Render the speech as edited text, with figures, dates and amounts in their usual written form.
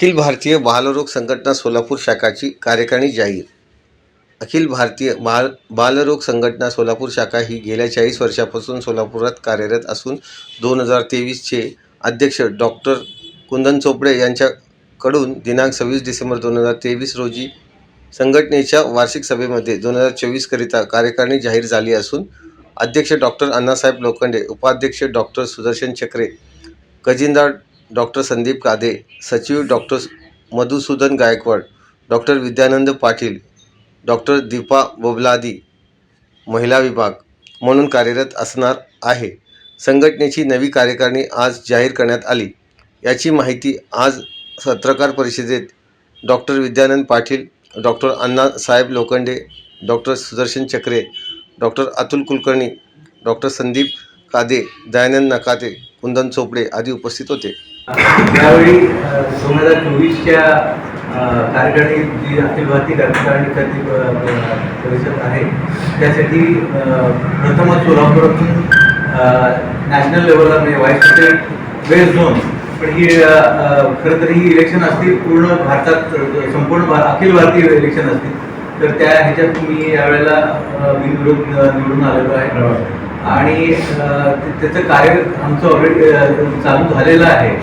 अखिल भारतीय बालरोग संघटना सोलापूर शाखाची कार्यकारिणी जाहीर. अखिल भारतीय बालरोग संघटना सोलापूर शाखा ही गेल्या 40 वर्षापासून सोलापुरात कार्यरत असून 2023चे अध्यक्ष डॉक्टर कुंदन चोपडे यांच्याकडून दिनांक 26 डिसेंबर 2023 रोजी संघटनेच्या वार्षिक सभेमध्ये 2024 करिता कार्यकारिणी जाहीर झाली असून अध्यक्ष डॉक्टर अण्णासाहेब लोखंडे, उपाध्यक्ष डॉक्टर सुदर्शन चक्रे, खजिनदार डॉक्टर संदीप कादे, सचिव doctor Madhusudan Gaikwad, doctor Vidyanand Patil, doctor Deepa Bobladi महिला विभाग म्हणून कार्यरत असणार आहे. संघटनेची नवी कार्यकारिणी आज जाहीर करण्यात आली. याची माहिती आज पत्रकार परिषदेत doctor Vidyanand Patil, doctor Annasaheb Lokhande, doctor Sudarshan चक्रे, डॉक्टर अतुल कुलकर्णी, डॉक्टर संदीप कादे, दयानंद नकाते, कुंदन चोपडे आदी उपस्थित होते. यावेळी 2024च्या कार्यकारिणी जी अखिल भारतीय कार्यकारिणी परिषद आहे त्यासाठी प्रथमच सोलापुरातून नॅशनल लेवलला म्हणजे व्हाईस स्टेट वेस्ट झोन, पण ही खरं तर ही इलेक्शन असतील पूर्ण भारतात, संपूर्ण अखिल भारतीय इलेक्शन असतील. तर त्या ह्याच्यात मी यावेळेला बिनविरोध निवडून आलेलो आहे आणि त्याचं कार्य आमचं ऑलरेडी चालू झालेलं आहे.